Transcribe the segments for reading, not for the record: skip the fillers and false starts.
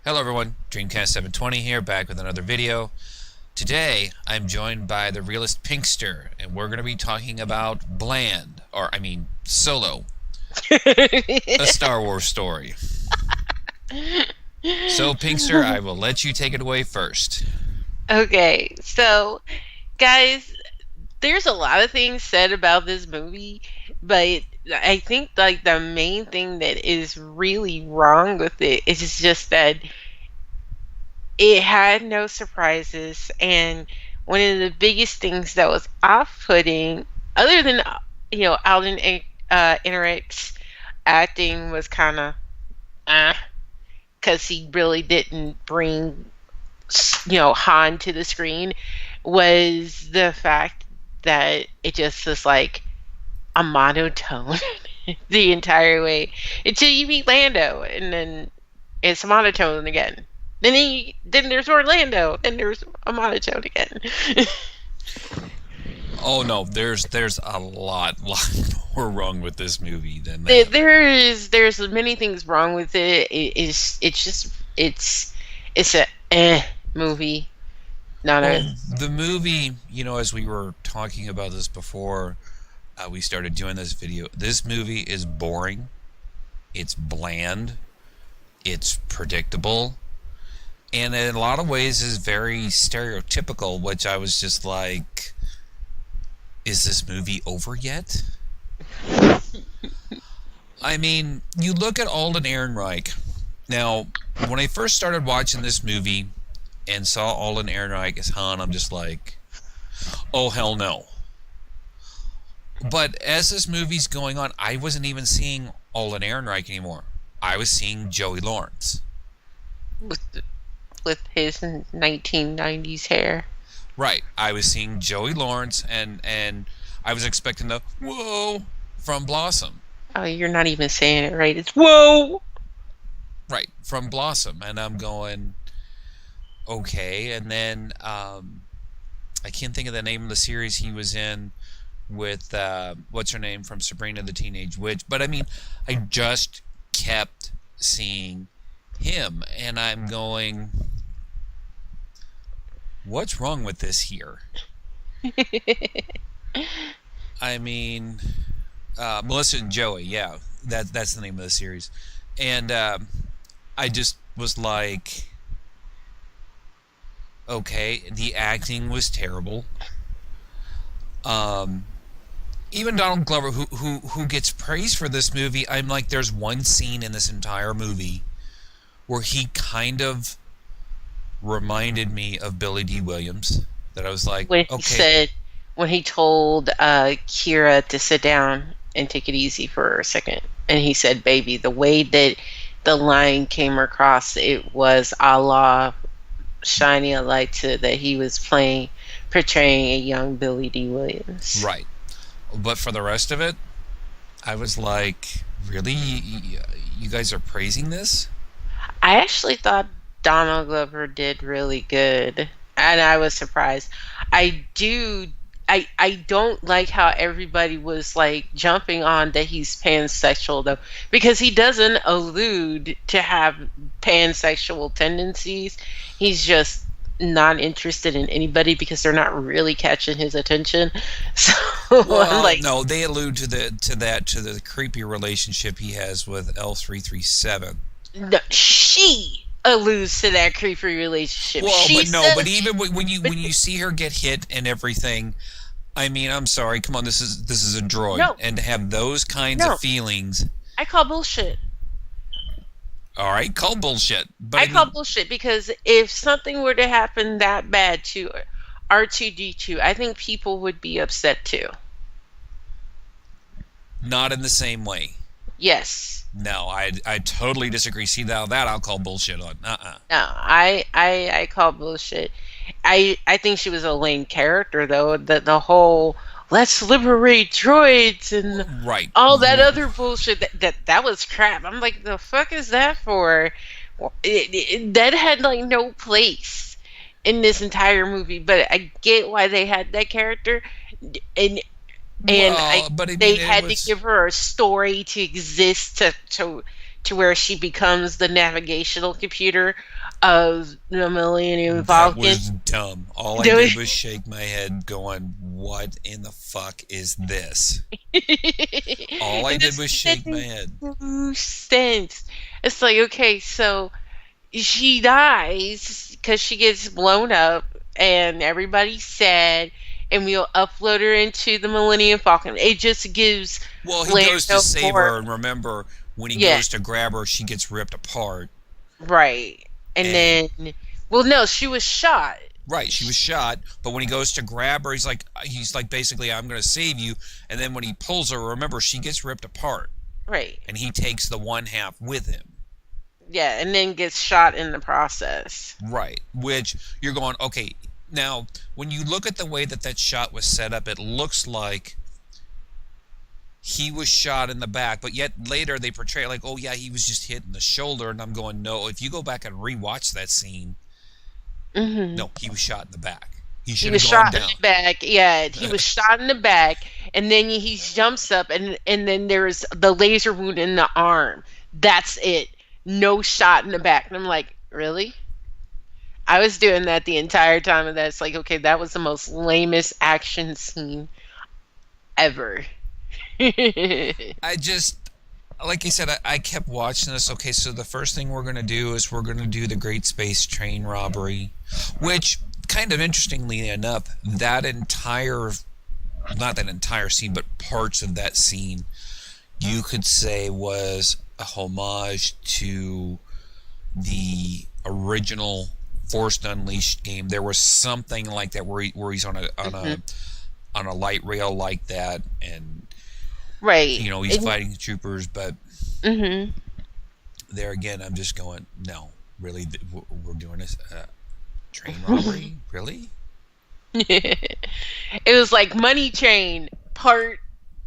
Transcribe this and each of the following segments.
Hello everyone, Dreamcast 720 here, back with another video. Today, I'm joined by the Realist Pinkster, and we're going to be talking about Solo, a Star Wars story. So, Pinkster, I will let you take it away first. Okay, so guys, there's a lot of things said about this movie, but I think like the main thing that is really wrong with it is just that it had no surprises, and one of the biggest things that was off-putting, other than Alden Ehrenreich's acting was kind of because he really didn't bring Han to the screen, was the fact that it just was like a monotone the entire way until you meet Lando, and then it's monotone again. Then there's Orlando, and there's a monotone again. Oh no, there's a lot more wrong with this movie than that. There's many things wrong with it. It's a movie. Not a Well, the movie, as we were talking about this before we started doing this video, this movie is boring, it's bland, it's predictable, and in a lot of ways is very stereotypical, which I was just like, is this movie over yet? I mean, you look at Alden Ehrenreich. Now, when I first started watching this movie and saw Alden Ehrenreich as Han, I'm just like, oh, hell no. But as this movie's going on, I wasn't even seeing Alden Ehrenreich anymore. I was seeing Joey Lawrence. with with his 1990s hair. Right. I was seeing Joey Lawrence, and I was expecting the whoa from Blossom. Oh, you're not even saying it right. It's whoa. Right, from Blossom. And I'm going, okay. And then I can't think of the name of the series he was in with what's her name from Sabrina the Teenage Witch. But I mean, I just kept seeing him, and I'm going, what's wrong with this here? I mean, Melissa and Joey, yeah, that's the name of the series, and I just was like, okay, the acting was terrible. Even Donald Glover, who gets praised for this movie, I'm like, there's one scene in this entire movie where he kind of reminded me of Billy D. Williams. That I was like, when he okay, said when he told Kira to sit down and take it easy for a second, and he said, "Baby," the way that the line came across, it was a la shining a light to that he was portraying a young Billy D. Williams. right. But for the rest of it, I was like, really? You guys are praising this? I actually thought Donald Glover did really good, and I was surprised. I do. I don't like how everybody was like jumping on that he's pansexual though, because he doesn't allude to have pansexual tendencies. He's just not interested in anybody because they're not really catching his attention. So I'm Well, like, no, they allude to the creepy relationship he has with L337. no, she alludes to that creepy relationship. Well, She but no, but says, even when but you see her get hit and everything, I mean, I'm sorry, come on, this is a droid, no, and to have those kinds of no, feelings, I call bullshit. all right, call bullshit. But I I call mean, bullshit because if something were to happen that bad to R2D2, I think people would be upset too. not in the same way. Yes. No, I totally disagree. See, now that I'll call bullshit on. No, I call bullshit. I think she was a lame character though. The whole let's liberate droids and Right. all that other bullshit that was crap. I'm like, the fuck is that for? That had like no place in this entire movie. But I get why they had that character, and and I Well, but I they mean, it had to was give her a story to exist to to where she becomes the navigational computer of the Millennium That Falcon. was dumb. All I Doing did was shake my head, going, "What in the fuck is this?" All I and did this was shake my makes head. no sense. It's like, okay, so she dies because she gets blown up, and everybody's sad, and we'll upload her into the Millennium Falcon. It just gives Well, he goes to Lando save more. her, and remember, when he Yeah, goes to grab her, she gets ripped apart. right. And And then, well, no, she was shot. right, she was shot, but when he goes to grab her, he's like basically, "I'm going to save you." And then when he pulls her, remember, she gets ripped apart, Right. and he takes the one half with him. Yeah, and then gets shot in the process. Right, which you're going, okay. Now, when you look at the way that that shot was set up, it looks like he was shot in the back, but yet later they portray it like, oh yeah, he was just hit in the shoulder. And I'm going, no, if you go back and rewatch that scene, Hmm. no, he was shot in the back. He He should was have gone shot in down. the back. Yeah, he was shot in the back, and then he jumps up, and then there's the laser wound in the arm. That's it. No shot in the back. And I'm like, really? I was doing that the entire time, and that's like, okay, that was the most lamest action scene ever. I just, like I said, I kept watching this. Okay, so the first thing we're going to do is we're going to do the Great Space Train robbery, which, kind of interestingly enough, that entire, not that entire scene, but parts of that scene, you could say was a homage to the original Force Unleashed game. There was something like that where he's on Hmm. a light rail like that, and Right. he's fighting the troopers. But Hmm. there again, I'm just going, no, really, we're doing this train robbery, really? It was like Money Train Part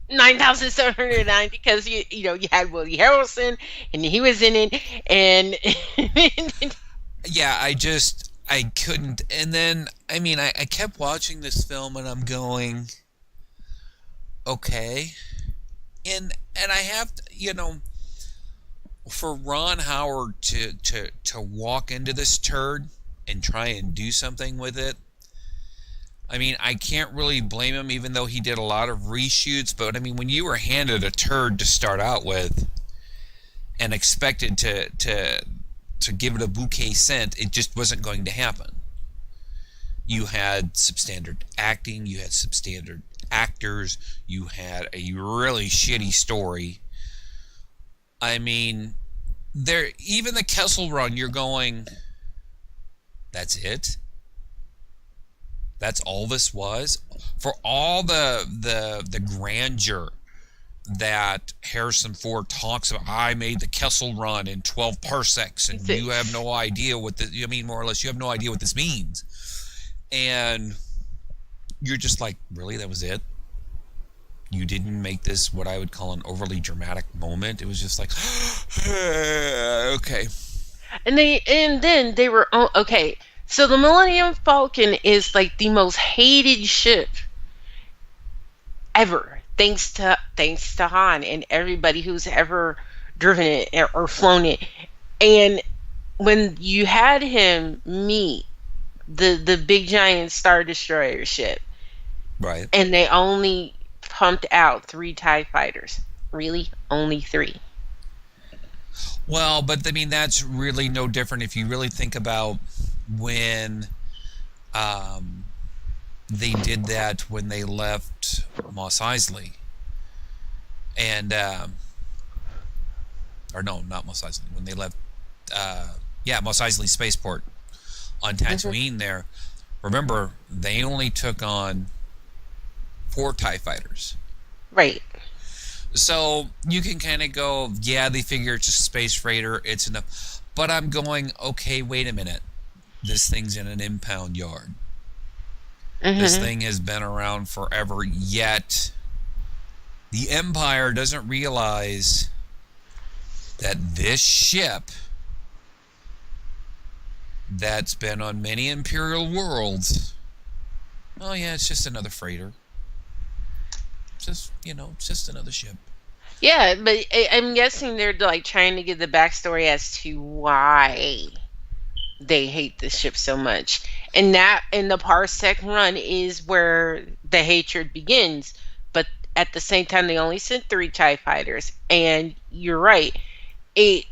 9,709 because you had Woody Harrelson and he was in it, and Yeah, I couldn't. And then I mean, I kept watching this film, and I'm going, okay, and I have to, for Ron Howard to walk into this turd and try and do something with it. I mean, I can't really blame him, even though he did a lot of reshoots. But I mean, when you were handed a turd to start out with and expected to give it a bouquet scent, it just wasn't going to happen. You had substandard acting, you had substandard actors, you had a really shitty story. I mean, there, even the Kessel Run, you're going, that's it. That's all this was, for all the grandeur that Harrison Ford talks about. I made the Kessel Run in 12 parsecs, and you have no idea what this. I mean, more or less, you have no idea what this means, and you're just like, really, that was it? You didn't make this what I would call an overly dramatic moment. It was just like, okay. and then they were okay. So the Millennium Falcon is like the most hated ship ever, thanks to Han and everybody who's ever driven it or flown it. And when you had him meet the big giant Star Destroyer ship, Right. and they only pumped out 3 TIE fighters. Really, only 3. Well, but I mean, that's really no different if you really think about when um, they did that when they left Mos Eisley. And, or no, not Mos Eisley. When they left, yeah, Mos Eisley Spaceport on Hmm. Tatooine there. Remember, they only took on 4 TIE fighters. Right. So you can kind of go, yeah, they figure it's a space freighter, it's enough. But I'm going, okay, wait a minute. This thing's in an impound yard. This Hmm. thing has been around forever, yet the Empire doesn't realize that this ship that's been on many Imperial worlds, oh yeah, it's just another freighter. Just, it's just another ship. Yeah, but I'm guessing they're like trying to give the backstory as to why they hate the ship so much. And that in the Parsec run is where the hatred begins. But at the same time, they only sent three TIE fighters. And you're right, it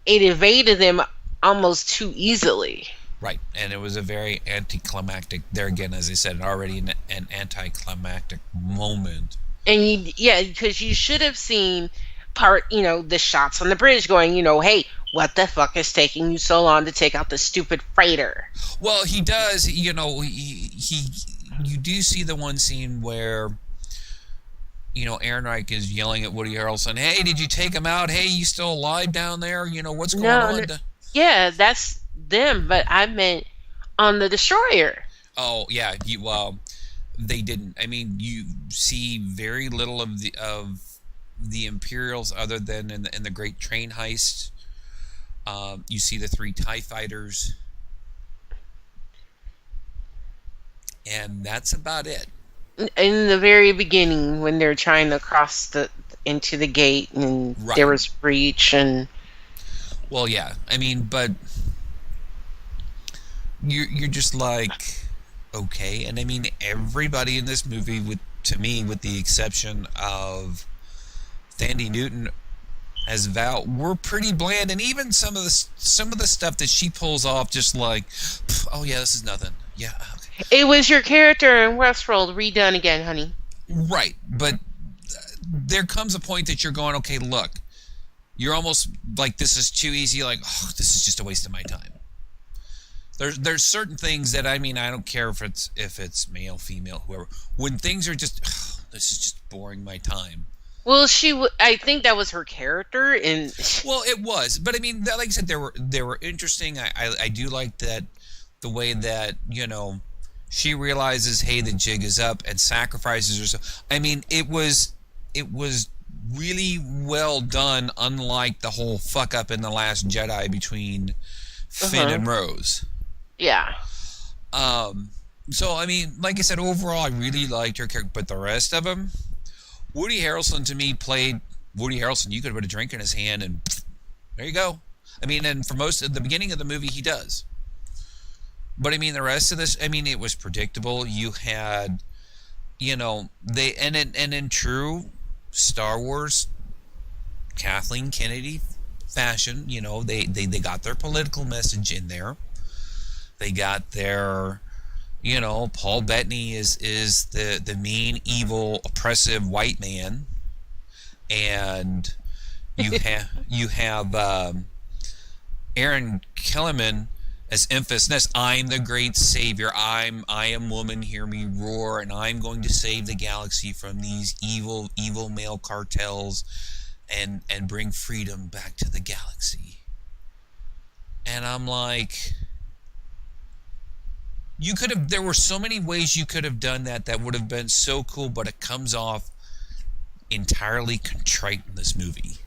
it evaded them almost too easily. Right, and it was a very anticlimactic. There again, as I said, already an anticlimactic moment. And yeah, because you should have seen the shots on the bridge going, hey, what the fuck is taking you so long to take out the stupid freighter? Well, he does. You do see the one scene where Ehrenreich is yelling at Woody Harrelson, "Hey, did you take him out? Hey, you still alive down there? What's going No, on?" no, yeah, that's them, but I meant on the destroyer. Oh yeah, well, they didn't. I mean, you see very little of the Imperials other than in the Great Train Heist. You see the three TIE fighters, and that's about it. In the very beginning, when they're trying to cross the into the gate, and there Right. was breach, and Well, yeah. I mean, but you're just like, okay. And I mean, everybody in this movie, to me, with the exception of Thandie Newton as Val, were pretty bland. And even some of the stuff that she pulls off, just like, oh yeah, this is nothing. Yeah, okay. it was your character in Westworld redone again, honey. Right. But there comes a point that you're going, okay, look, you're almost like, this is too easy. Like, oh, this is just a waste of my time. There's certain things that, I mean, I don't care if it's male, female, whoever. When things are just, oh, this is just boring my time. Well, I think that was her character, and Well, it was, but I mean, like I said, they were interesting. I do like that, the way that she realizes, hey, the jig is up, and sacrifices herself. I mean, it was really well done. Unlike the whole fuck up in The Last Jedi between Finn uh-huh. and Rose. Yeah. Um, so I mean, like I said, overall, I really liked her character, but the rest of them, Woody Harrelson to me played Woody Harrelson. You could put a drink in his hand, and there you go. I mean, and for most of the beginning of the movie, he does. But I mean, the rest of this, I mean, it was predictable. You had, and in true Star Wars Kathleen Kennedy fashion, they got their political message in there. They got their, Paul Bettany is the mean, evil, oppressive white man, and you have Aaron Kellerman as emphasis. I'm the great savior. I am woman. Hear me roar, and I'm going to save the galaxy from these evil male cartels, and bring freedom back to the galaxy. And I'm like, there were so many ways you could have done that would have been so cool, but it comes off entirely contrite in this movie.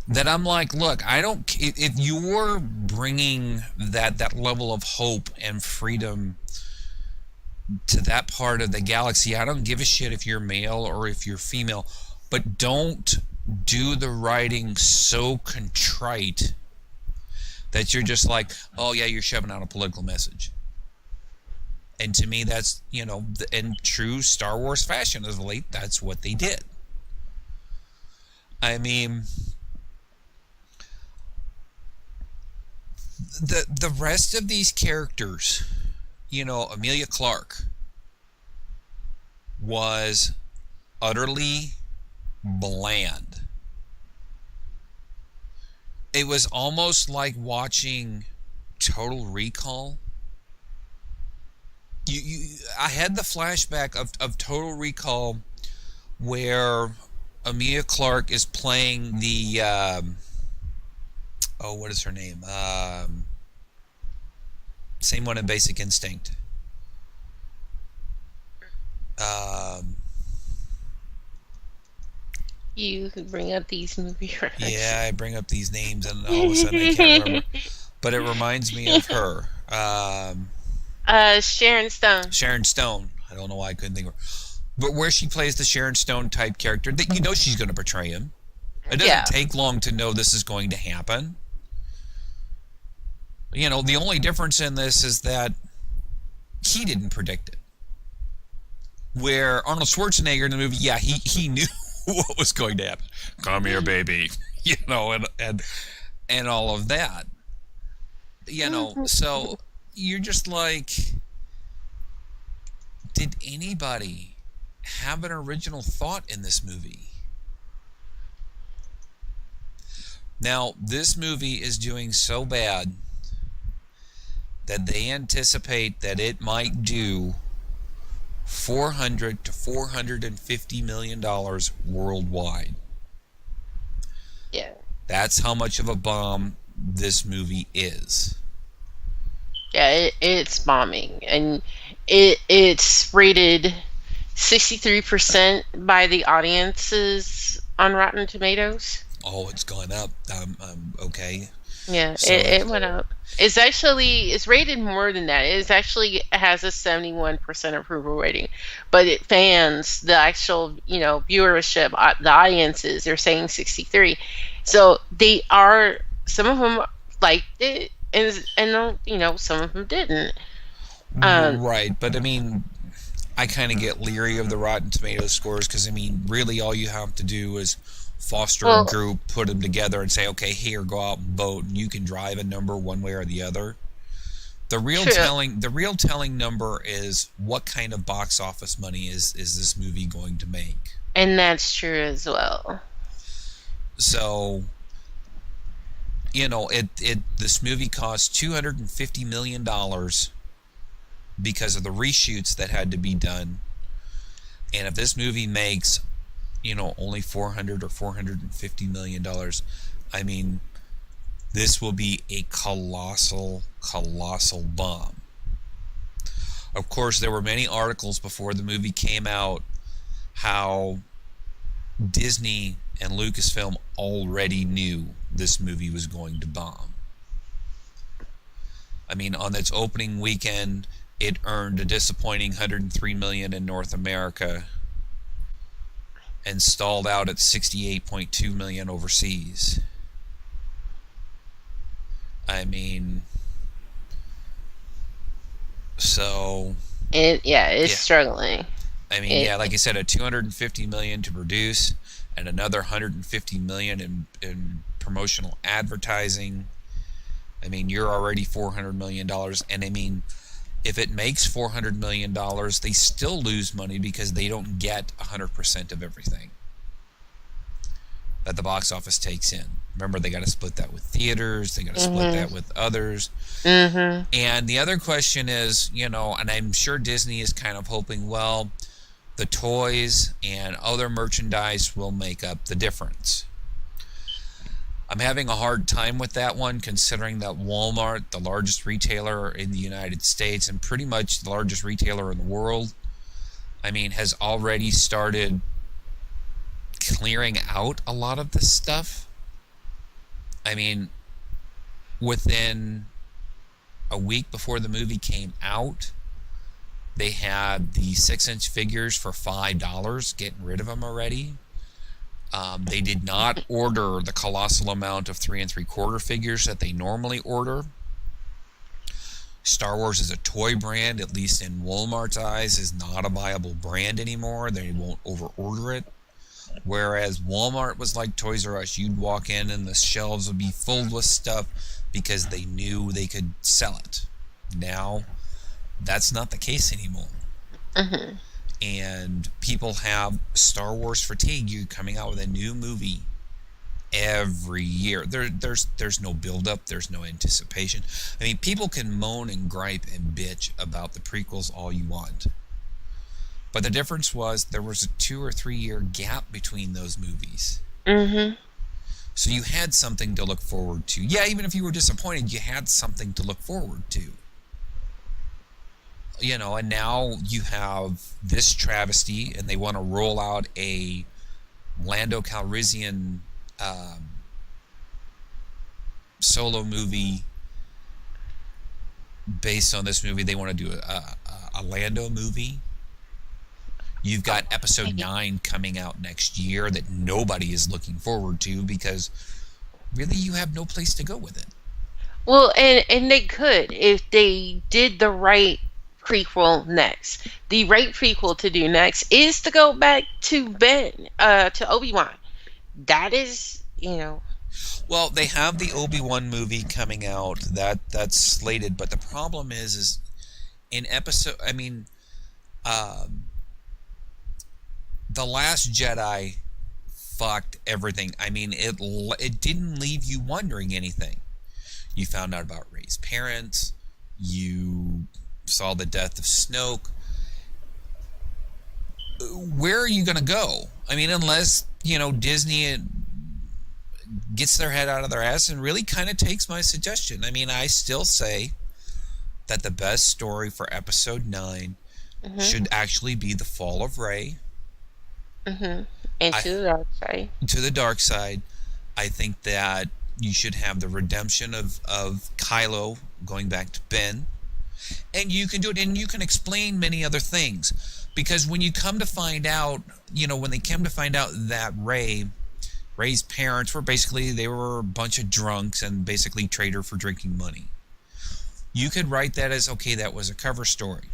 That I'm like, look, I don't, if you're bringing that level of hope and freedom to that part of the galaxy, I don't give a shit if you're male or if you're female, but don't do the writing so contrite that you're just like, oh yeah, you're shoving out a political message. And to me, that's, in true Star Wars fashion of late, that's what they did. I mean, the rest of these characters, Amelia Clark was utterly bland. It was almost like watching Total Recall. I had the flashback of Total Recall where Amelia Clark is playing the what is her name? Same one in Basic Instinct. Um, You could bring up these movie yeah, references. I bring up these names and all of a sudden I can't remember. But it reminds me of her. Sharon Stone. Sharon Stone. I don't know why I couldn't think of her. but where she plays the Sharon Stone type character, that you know she's going to portray him. It doesn't Yeah. take long to know this is going to happen. You know, the only difference in this is that he didn't predict it. Where Arnold Schwarzenegger in the movie, yeah, he knew what was going to happen. Come here, baby. You know, and all of that. You know, so you're just like, did anybody have an original thought in this movie? Now, this movie is doing so bad that they anticipate that it might do $400 to $450 million worldwide. Yeah. That's how much of a bomb this movie is. Yeah, it's bombing, and it's rated 63% by the audiences on Rotten Tomatoes. Oh, it's gone up. Okay. Yeah, So it went up. It's rated more than that. It's actually has a 71% approval rating, but fans, the actual viewership, the audiences, they're saying 63. So they are, some of them liked it, and some of them didn't. right, but I mean, I kind of get leery of the Rotten Tomatoes scores because I mean, really, all you have to do is foster a Well, group, put them together, and say, okay, here, go out and vote, and you can drive a number one way or the other. true. The real telling number is what kind of box office money is this movie going to make. And that's true as well. So, you know, this movie cost $250 million because of the reshoots that had to be done. And if this movie makes, you know, only $400 or $450 million, I mean, this will be a colossal bomb. Of course, there were many articles before the movie came out how Disney and Lucasfilm already knew this movie was going to bomb. I mean, on its opening weekend, it earned a disappointing $103 million in North America and stalled out at $68.2 million overseas. I mean, so It's yeah. struggling. I mean, It, yeah, like I said, a $250 million to produce and another $150 million in promotional advertising. I mean, you're already $400 million, and I mean, if it makes $400 million, they still lose money because they don't get 100% of everything that the box office takes in. Remember, they got to split that with theaters, they got to split that mhm. with others. Mhm. And the other question is, you know, and I'm sure Disney is kind of hoping, well, the toys and other merchandise will make up the difference. I'm having a hard time with that one, considering that Walmart, the largest retailer in the United States and pretty much the largest retailer in the world, I mean, has already started clearing out a lot of this stuff. I mean, within a week before the movie came out, they had the 6-inch figures for $5, getting rid of them already. They did not order the colossal amount of 3 3/4 figures that they normally order. Star Wars is a toy brand, at least in Walmart's eyes, is not a viable brand anymore. They won't over order it. Whereas Walmart was like Toys R Us. You'd walk in and the shelves would be filled with stuff because they knew they could sell it. Now, that's not the case anymore. Mhm. And people have Star Wars fatigue. You're coming out with a new movie every year. There's no build up. There's no anticipation. I mean, people can moan and gripe and bitch about the prequels all you want, but the difference was there was a 2 or 3 year gap between those movies. Mhm. So you had something to look forward to. Yeah, even if you were disappointed, you had something to look forward to. You know, and now you have this travesty, and they want to roll out a Lando Calrissian solo movie based on this movie. They want to do a Lando movie. You've got episode Okay. 9 coming out next year that nobody is looking forward to because really you have no place to go with it. Well, and they could if they did the right prequel next. The right prequel to do next is to go back to to Obi-Wan. That is, Well, they have the Obi-Wan movie coming out that's slated, but the problem is in episode I mean the Last Jedi fucked everything. I mean, it didn't leave you wondering anything. You found out about Rey's parents. You saw the death of Snoke. Where are you going to go? I mean, unless, Disney gets their head out of their ass and really kind of takes my suggestion. I mean, I still say that the best story for episode 9 mhm, should actually be the fall of Rey mhm, into the dark side. to the dark side. I think that you should have the redemption of Kylo going back to Ben. And you can do it, and you can explain many other things. Because when you come to find out, when they came to find out that Rey's parents were they were a bunch of drunks and basically traded her for drinking money. You could write that as, okay, that was a cover story.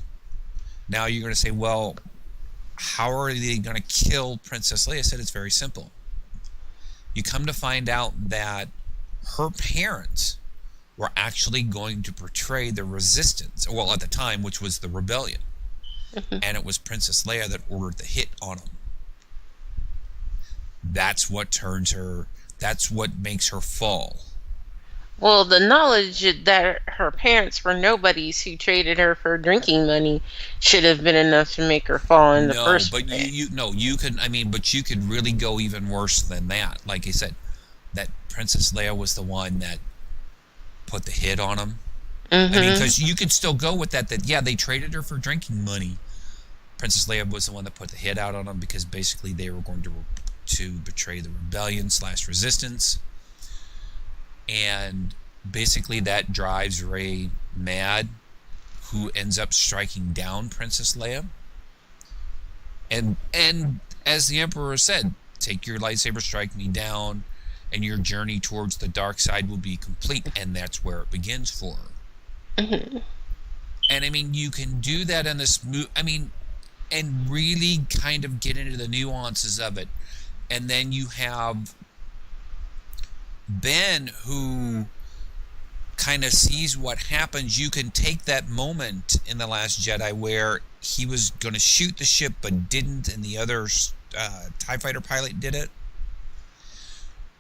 Now you're going to say, well, how are they going to kill Princess Leia? I said it's very simple. You come to find out that her parents were actually going to portray the resistance, well, at the time, which was the rebellion. Mhm. And it was Princess Leia that ordered the hit on them. That's what makes her fall. Well, the knowledge that her parents were nobodies who traded her for drinking money should have been enough to make her fall in the No, first but place. you could, but you could really go even worse than that. Like I said, that Princess Leia was the one that put the hit on him. I mean, Mhm. because you could still go with that, yeah, they traded her for drinking money. Princess Leia was the one that put the hit out on them because basically they were going to betray the rebellion / resistance. And basically that drives Rey mad, who ends up striking down Princess Leia. And as the Emperor said, take your lightsaber, strike me down, and your journey towards the dark side will be complete. And that's where it begins for her. Mhm. And I mean, you can do that in this movie. I mean, and really kind of get into the nuances of it. And then you have Ben, who kind of sees what happens. You can take that moment in The Last Jedi where he was going to shoot the ship but didn't, and the other TIE fighter pilot did it.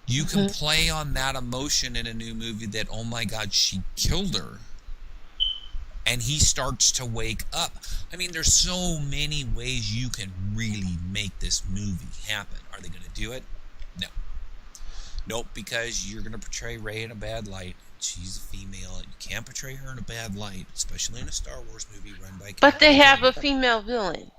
You can Mhm. play on that emotion in a new movie that, oh my God, she killed her. And he starts to wake up. I mean, there's so many ways you can really make this movie happen. Are they going to do it? No. Nope, because you're going to portray Rey in a bad light. She's a female. You can't portray her in a bad light, especially in a Star Wars movie run by But they Kathleen have a Kennedy. female villain.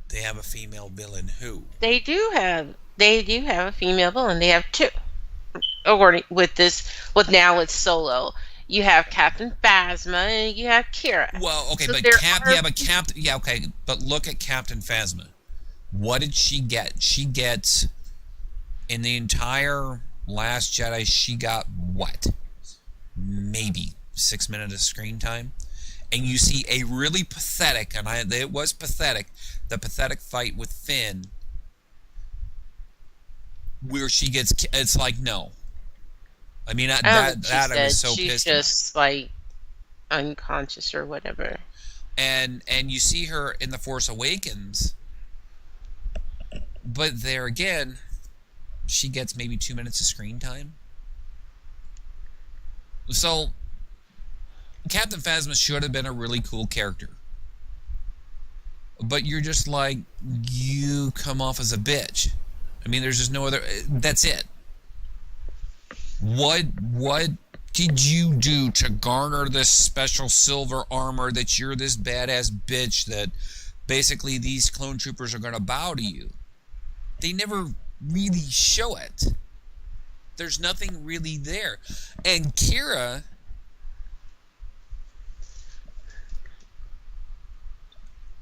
They have a female villain who? They do have a female villain. They have two. According with now it's Solo. You have Captain Phasma and you have Kira. Well, okay, So but there are Captain, yeah, okay, but look at Captain Phasma. What did she get? She gets, in the entire Last Jedi, she got what? Maybe 6 minutes of screen time. And you see a really pathetic, it was pathetic, the pathetic fight with Finn, where she gets, it's like, no. I mean, I don't know what she that I was said. so She's pissed about. just like unconscious or whatever. And you see her in The Force Awakens, but there again, she gets maybe 2 minutes of screen time. So Captain Phasma should have been a really cool character, but you're just like, you come off as a bitch. I mean, there's just no other. That's it. What did you do to garner this special silver armor that you're this badass bitch that basically these clone troopers are going to bow to you? They never really show it. There's nothing really there. And Kira,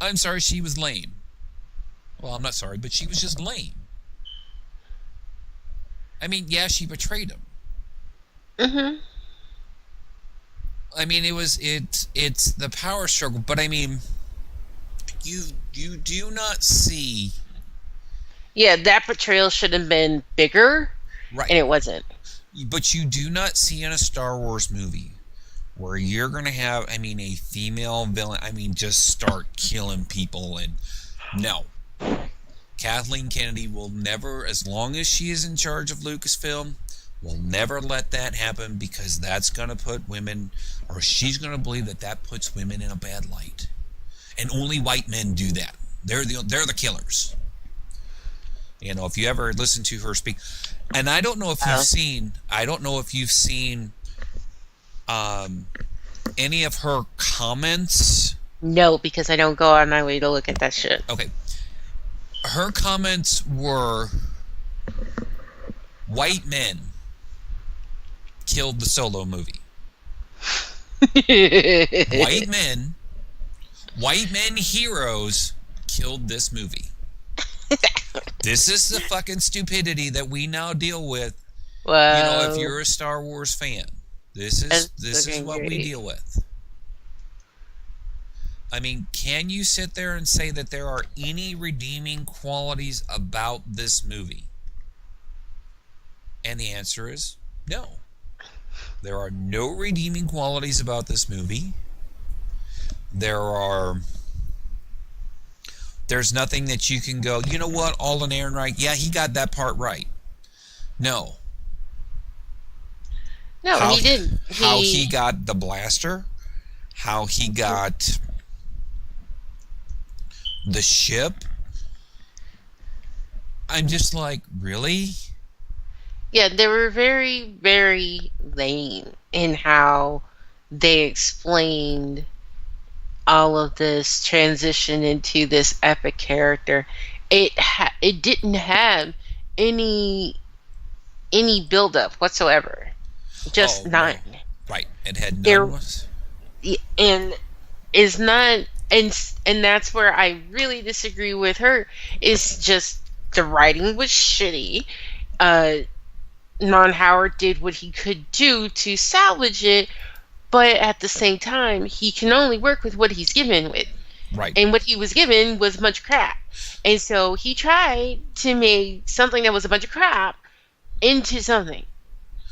I'm sorry, she was lame. Well, I'm not sorry, but she was just lame. I mean, yeah, she betrayed him. Mhm. I mean, it's the power struggle, but I mean, you do not see Yeah, that portrayal should have been bigger, right, and it wasn't. but you do not see in a Star Wars movie where you're gonna have, I mean, a female villain. I mean, just start killing people and no. Kathleen Kennedy will never, as long as she is in charge of Lucasfilm, will never let that happen because that's going to put women, or she's going to believe that that puts women in a bad light. And only white men do that. They're the killers. You know, if you ever listen to her speak, and I don't know if Oh. you've seen any of her comments. No, because I don't go on my way to look at that shit. Okay, her comments were white men killed the Solo movie. White men, white men heroes killed this movie. This is the fucking stupidity that we now deal with. You know, if Well, you're a Star Wars fan, this is looking what we great. deal with. I mean, can you sit there and say that there are any redeeming qualities about this movie? And the answer is no. There are no redeeming qualities about this movie. There's nothing that you can go, you know what, Alden Ehrenreich, yeah, he got that part right. No. No, How he didn't. how he got the blaster, how he got the ship. I'm just like, really? Yeah, they were very, very lame in how they explained all of this transition into this epic character. It didn't have any build up whatsoever. Just Oh, none. well, right. It had There none was and is not and that's where I really disagree with her. Is just the writing was shitty. Uh Non Howard did what he could do to salvage it, but at the same time, he can only work with what he's given with. right. And what he was given was a bunch of crap. And so he tried to make something that was a bunch of crap into something.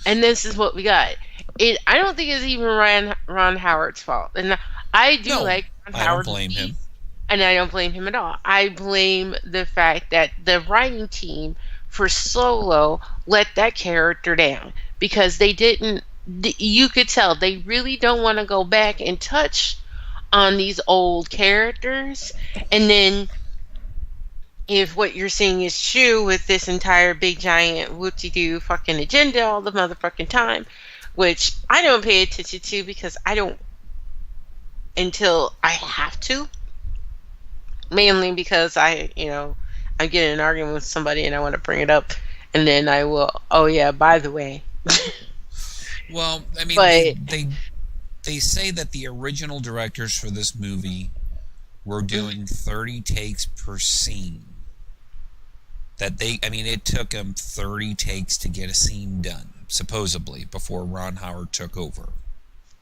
And this is what we got. I don't think it's even Ron Howard's fault. And I do No, like Ron I don't Howard blame movies, him. and I don't blame him at all. I blame the fact that the writing team for Solo let that character down because they didn't. You could tell they really don't want to go back and touch on these old characters. And then, if what you're saying is true with this entire big giant whoop-de-doo fucking agenda all the motherfucking time, which I don't pay attention to because I don't until I have to. Mainly because I get in an argument with somebody and I want to bring it up, and then I will. Oh yeah, by the way. Well, I mean, But they say that the original directors for this movie were doing 30 takes per scene. I mean, it took them 30 takes to get a scene done, supposedly, before Ron Howard took over.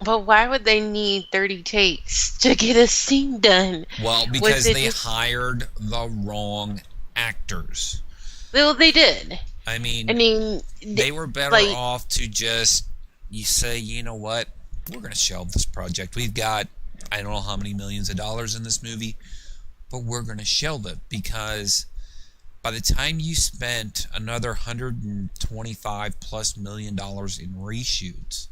why would they need 30 takes to get a scene done? Well, Was because it they just hired the wrong actors. well, they did. I I mean, mean, they were better like off to just, you say, you know what, we're going to shelve this project. We've got, I don't know how many millions of dollars in this movie, but we're going to shelve it because by the time you spent another 125 plus million dollars in reshoots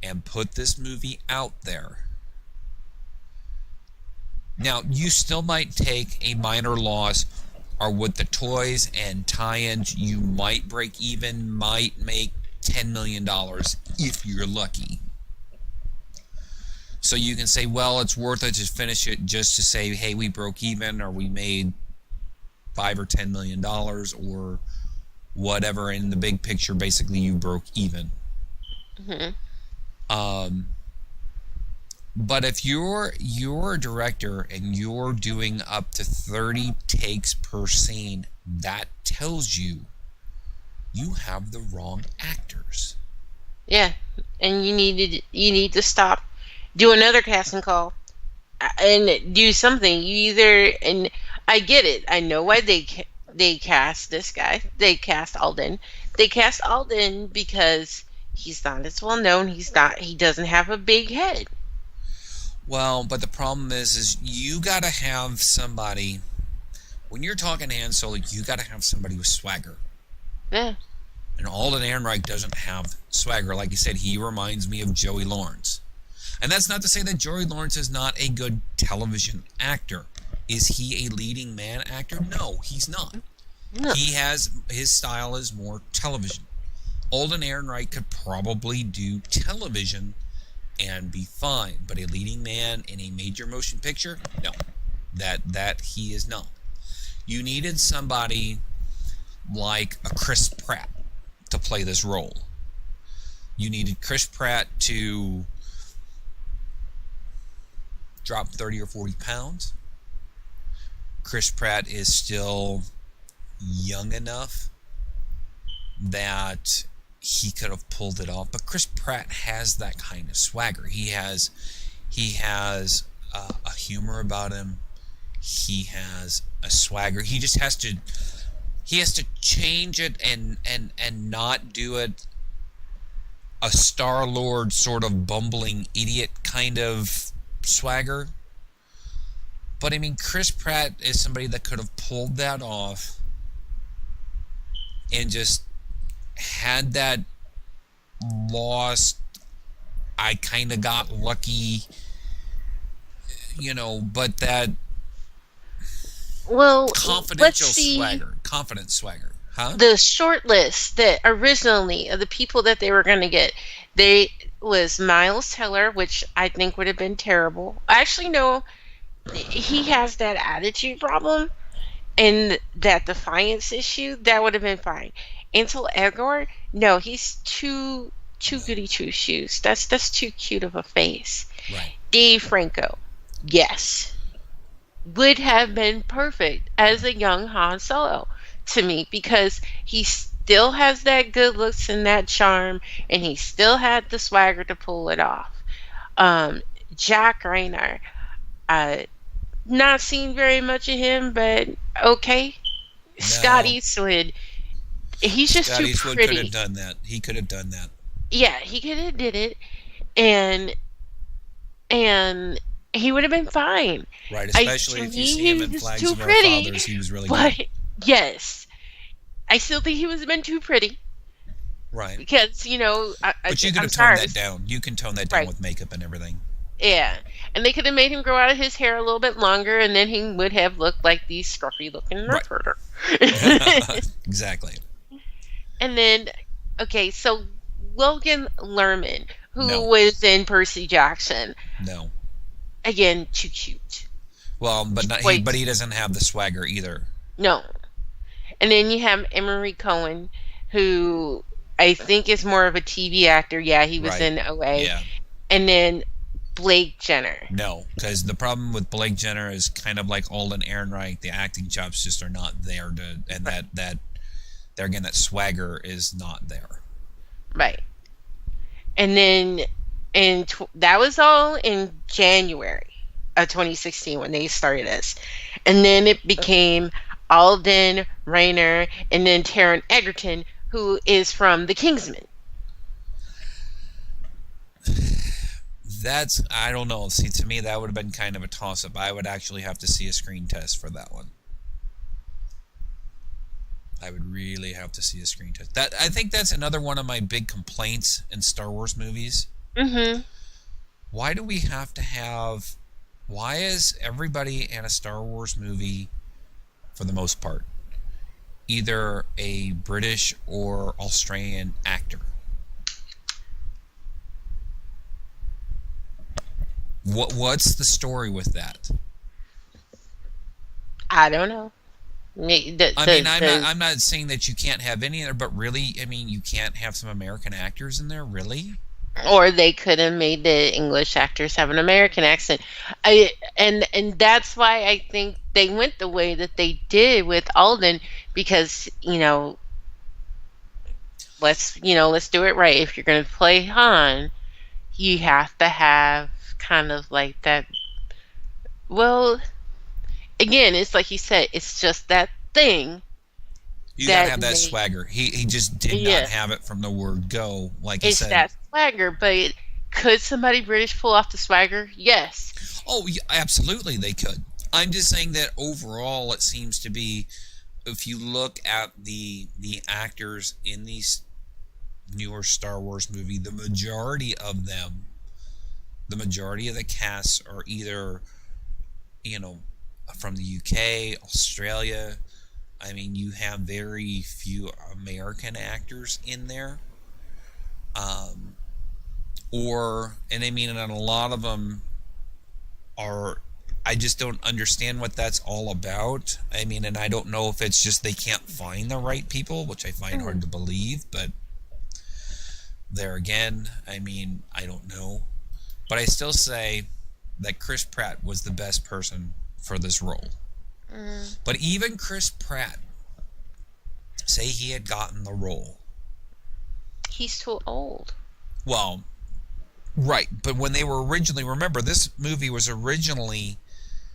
and put this movie out there, now you still might take a minor loss, or with the toys and tie-ins you might break even, might make $10 million if you're lucky. So you can say, well, it's worth it to finish it just to say, hey, we broke even, or we made $5 or $10 million, or whatever. In the big picture, basically, you broke even. mhm. But if you're a director and you're doing up to 30 takes per scene, that tells you you have the wrong actors. Yeah, and you need to stop, do another casting call, and do something. You either, and I get it. I know why they cast this guy. They cast Alden. They cast Alden because he's not as well known. He's not. He doesn't have a big head. Well, but the problem is you got to have somebody when you're talking Han Solo. You got to have somebody with swagger. Yeah. And Alden Ehrenreich doesn't have swagger. Like you said, he reminds me of Joey Lawrence. And that's not to say that Joey Lawrence is not a good television actor. Is he a leading man actor? No, he's not. No. He has, his style is more television. Alden Ehrenreich could probably do television and be fine, but a leading man in a major motion picture, no, that he is not. You needed somebody like a Chris Pratt to play this role. You needed Chris Pratt to drop 30 or 40 pounds. Chris Pratt is still young enough that he could have pulled it off, but Chris Pratt has that kind of swagger. He has a humor about him. He has a swagger. He just has to change it and not do it a Star-Lord sort of bumbling idiot kind of swagger. But I mean, Chris Pratt is somebody that could have pulled that off and just had that lost, I kind of got lucky, but that confidential swagger, confident swagger, huh? The short list that originally of the people that they were going to get, they was Miles Teller, which I think would have been terrible. Actually, no, he has that attitude problem and that defiance issue. That would have been fine. Ansel Elgort, no, he's too goody two shoes. That's too cute of a face. Right. Dave Franco, yes, would have been perfect as a young Han Solo to me because he still has that good looks and that charm, and he still had the swagger to pull it off. Jack Reynor, not seen very much of him, but okay. No. Scott Eastwood, he's just Scott too Eastwood pretty. Could have done that. He could have done that. Yeah, he could have did it, and he would have been fine. Right, especially if you see him in Flags of Our Fathers, he was really good. Yes, I still think he was been too pretty. Right. Because, but you could have toned that down. You can tone that down with makeup and everything. Yeah. And they could have made him grow out his hair a little bit longer, and then he would have looked like the scruffy-looking reporter. Exactly. And then, okay, so Logan Lerman, who was in Percy Jackson. No. Again, too cute. Well, but he doesn't have the swagger either. No. And then you have Emery Cohen, who I think is more of a TV actor. Yeah, he was in OA. Yeah. And then Blake Jenner. No, because the problem with Blake Jenner is kind of like Alden Ehrenreich. The acting chops just are not there that swagger is not there. Right. And then that was all in January of 2016 when they started this. And then it became Alden, Raynor, and then Taron Egerton, who is from The Kingsman. I don't know. See, to me, that would have been kind of a toss-up. I would actually have to see a screen test for that one. I would really have to see a screen test. I think that's another one of my big complaints in Star Wars movies. Mm-hmm. Why do we have to have... Why is everybody in a Star Wars movie, for the most part, either a British or Australian actor? What's the story with that? I don't know. I'm not saying that you can't have any other, but really, I mean, you can't have some American actors in there, really? Or they could have made the English actors have an American accent. And that's why I think they went the way that they did with Alden, because let's do it right. If you're going to play Han, you have to have kind of like that. Well, again, it's like you said, it's just that thing You got to that have that made, swagger. He just did not yeah, have it from the word go. Like I it's said, that swagger. But could somebody British pull off the swagger? Yes. oh, yeah, absolutely they could. I'm just saying that overall, it seems to be, if you look at the actors in these newer Star Wars movie, the majority of them, the majority of the casts are either, you know, from the UK, Australia. I mean, you have very few American actors in there. Um, and I mean, and a lot of them are, I just don't understand what that's all about. I mean, and I don't know if it's just they can't find the right people, which I find hard Mhm. to believe, but there again, I mean, I don't know. But I still say that Chris Pratt was the best person for this role. Mm, But even Chris Pratt, say he had gotten the role. he's too old. Well, right, but when they were originally, remember, this movie was originally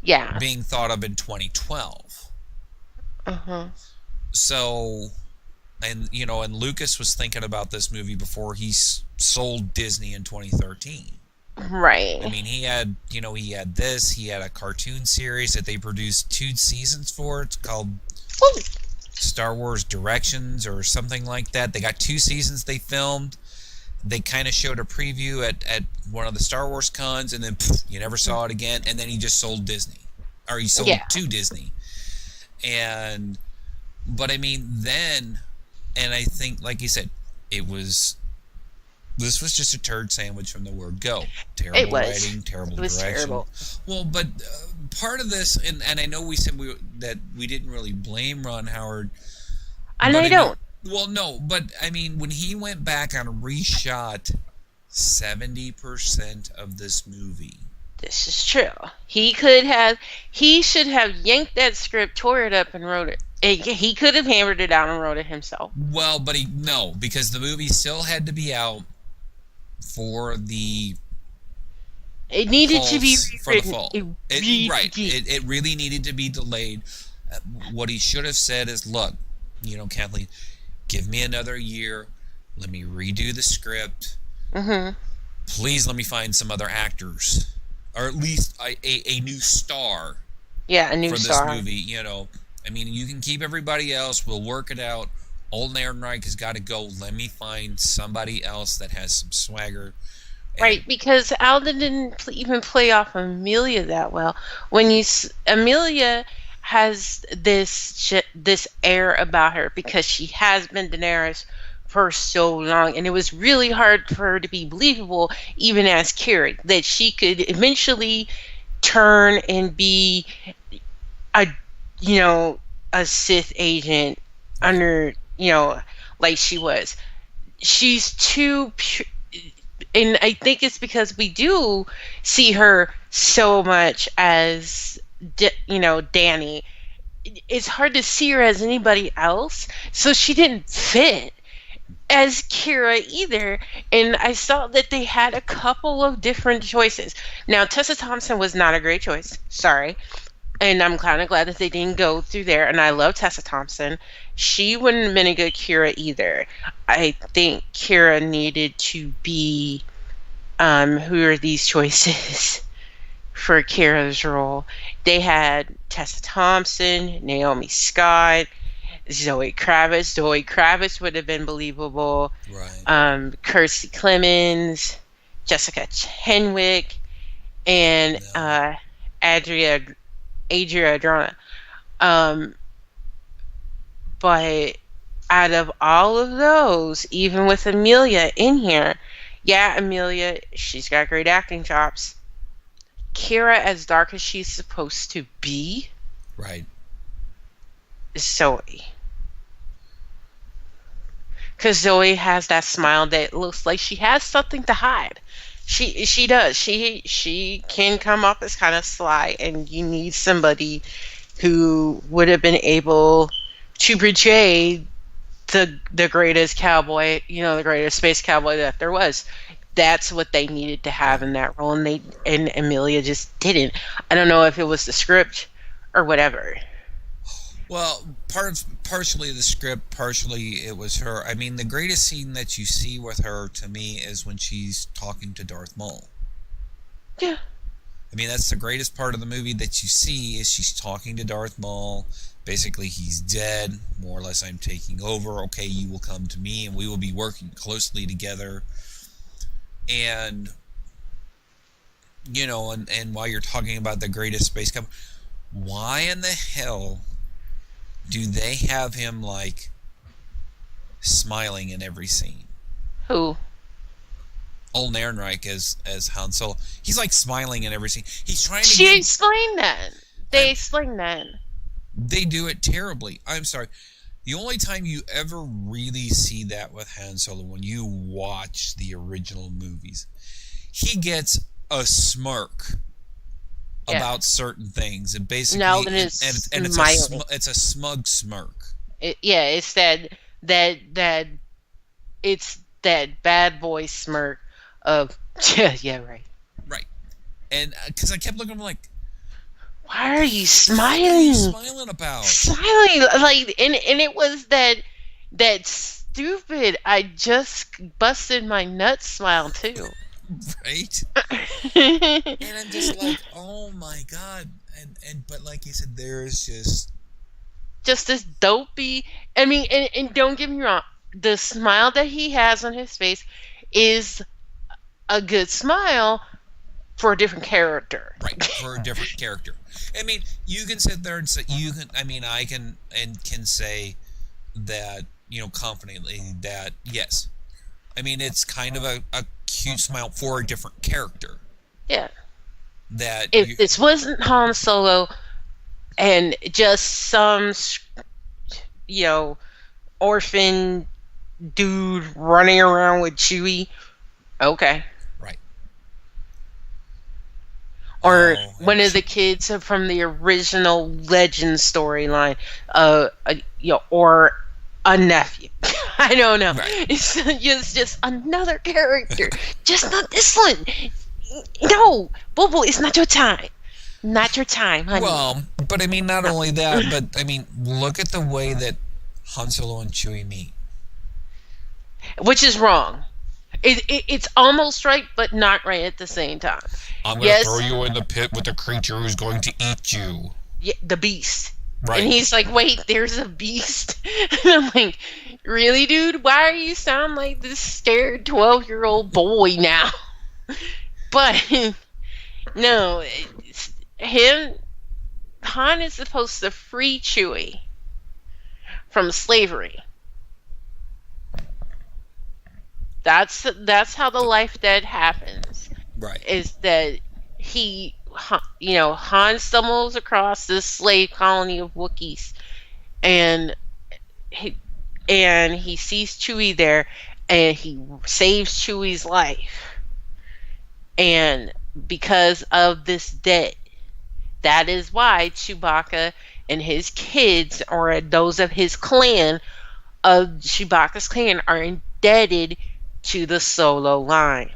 Yeah. being thought of in 2012. Uh-huh. So, and Lucas was thinking about this movie before he sold Disney in 2013. I Right. mean, he had this, he had a cartoon series that they produced 2 seasons for. It's called Woo. Star Wars Directions or something like that. They got 2 seasons they filmed. They kind of showed a preview at one of the Star Wars cons, and then you never saw it again. And then he just sold Disney, or he sold Yeah. to Disney. And but I mean, then, and I think, like you said, it was this was just a turd sandwich from the word go. It Terrible was. writing, terrible It was direction. terrible. Well, but part of this, and I know we said that we didn't really blame Ron Howard, And but I I mean, don't. well, no, but I mean, when he went back and reshot 70% of this movie. This is true. He should have yanked that script, tore it up, and wrote it. He could have hammered it out and wrote it himself. Well, but no, because the movie still had to be out for the It needed to be for the rewritten. fall. It really did. It really needed to be delayed. What he should have said is, look, Kathleen, give me another year. Let me redo the script. Mm-hmm. Please let me find some other actors, or at least a new star Yeah, a new for this star. movie. I mean, you can keep everybody else. We'll work it out. Old Ehrenreich has got to go. Let me find somebody else that has some swagger. Right, And because Alden didn't even play off Amelia that well. Amelia has this air about her because she has been Daenerys for so long, and it was really hard for her to be believable, even as Carrie, that she could eventually turn and be a you know a Sith agent right, under like she was. She's too pure, and I think it's because we do see her so much as Danny. It's hard to see her as anybody else, so she didn't fit as Kira either. And I saw that they had a couple of different choices. Now, Tessa Thompson was not a great choice. Sorry. And I'm kind of glad that they didn't go through there. And I love Tessa Thompson. She wouldn't have been a good Kira either. I think Kira needed to be. Who are these choices for Kira's role? They had Tessa Thompson, Naomi Scott, Zoe Kravitz. Zoe Kravitz would have been believable. right. Kirstie Clemens, Jessica Henwick, and No, Adria Adria Adrona. Um, but out of all of those, even with Amelia in here, yeah, Amelia, she's got great acting chops. Kira, as dark as she's supposed to be, right. is Zoe. Because Zoe has that smile that looks like she has something to hide. She does. She can come off as kind of sly, and you need somebody who would have been able to portray the greatest cowboy, the greatest space cowboy that there was. That's what they needed to have Right. in that role, and Amelia just didn't. I don't know if it was the script or whatever. Well, partially the script, partially it was her. I mean, the greatest scene that you see with her to me is when she's talking to Darth Maul. Yeah. I mean, that's the greatest part of the movie that you see is she's talking to Darth Maul. Basically, he's dead. More or less, I'm taking over. Okay, you will come to me, and we will be working closely together. And and while you're talking about the greatest space cowboy, why in the hell do they have him like smiling in every scene? Who? Old Ehrenreich as Han Solo. He's like smiling in every scene. He's trying to She get. explained that. They explained that. They do it terribly. I'm sorry. The only time you ever really see that with Han Solo when you watch the original movies, he gets a smirk Yeah. about certain things, and basically, Now then it's and smiling. it's a smug smirk. Yeah, it's that it's that bad boy smirk of yeah, right. Right. And because I kept looking, I'm like, Why are you what are you smiling? smiling about? Smiling like, and it was that stupid I just busted my nuts smile too. Right? And I'm just like, oh my god. And but like you said, there's just Just this dopey. I mean, and don't get me wrong, the smile that he has on his face is a good smile for a different character. right for a different character. I mean, you can sit there and say you can. I mean, I can say that confidently that yes. I mean, it's kind of a cute smile for a different character Yeah. that If you this wasn't Han Solo and just some, orphan dude running around with Chewie, okay. right. Or Oh, one of the kids from the original Legend storyline, or a nephew. I don't know. right. It's just another character, just not this one. No, Bobo, it's not your time. Not your time, honey. Well, but I mean, not No. only that, but I mean, look at the way that Han Solo and Chewie meet. Which is wrong. It's almost right, but not right at the same time. I'm going to Yes, throw you in the pit with the creature who's going to eat you. yeah, the beast. Right. And he's like, wait, there's a beast? And I'm like, really, dude? Why are you sound like this scared 12-year-old boy now? But, no, Han is supposed to free Chewie from slavery. That's how the life debt happens. Right. Is that Han stumbles across this slave colony of Wookiees, and he he sees Chewie there, and he saves Chewie's life. And because of this debt, that is why Chewbacca and his kids, or those of his clan, of Chewbacca's clan, are indebted to the Solo line.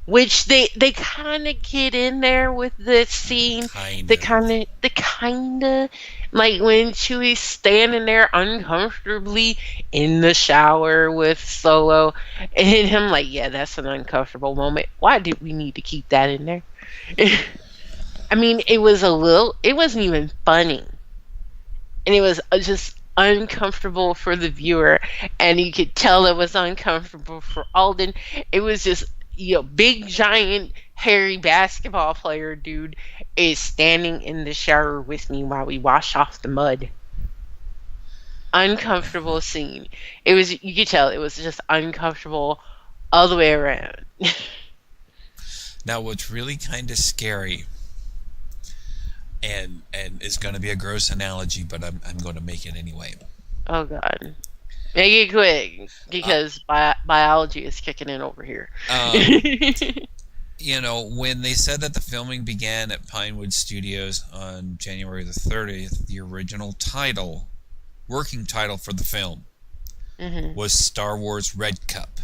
Which they kind of get in there with this scene. Kind They of. kind of like when Chewie's standing there uncomfortably in the shower with Solo, and I'm like, yeah, that's an uncomfortable moment. Why did we need to keep that in there? I mean, it wasn't even funny, and it was just uncomfortable for the viewer, and you could tell it was uncomfortable for Alden. It was just, big giant hairy basketball player dude is standing in the shower with me while we wash off the mud. Uncomfortable scene. You could tell it was just uncomfortable all the way around. Now, what's really kind of scary, and is going to be a gross analogy, but I'm going to make it anyway. Oh god. Make it quick Uh, because biology is kicking in over here. um, when they said that the filming began at Pinewood Studios on January the 30th, the original title, working title for the film, Hmm. was Star Wars Red Cup.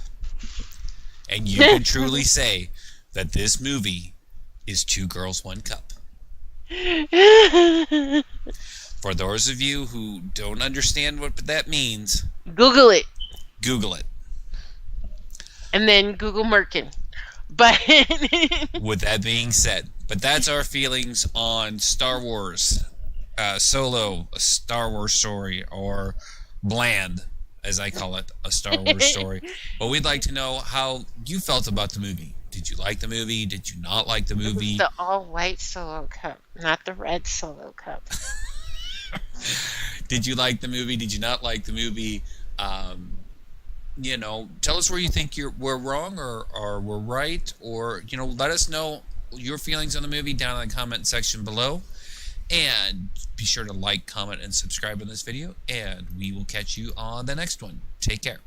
And you can truly say that this movie is Two Girls, One Cup. For those of you who don't understand what that means, Google it Google it. and then Google Merkin. But With that being said, but that's our feelings on Star Wars Solo, a Star Wars story, or Bland, as I call it, a Star Wars story. But we'd like to know how you felt about the movie. Did you like the movie? Did you not like the it was movie? the all white Solo cup, not the red Solo cup. Did you like the movie? Did you not like the movie? Tell us where you think we're wrong or we're right, or let us know your feelings on the movie down in the comment section below. And be sure to like, comment, and subscribe on this video, and we will catch you on the next one. Take care.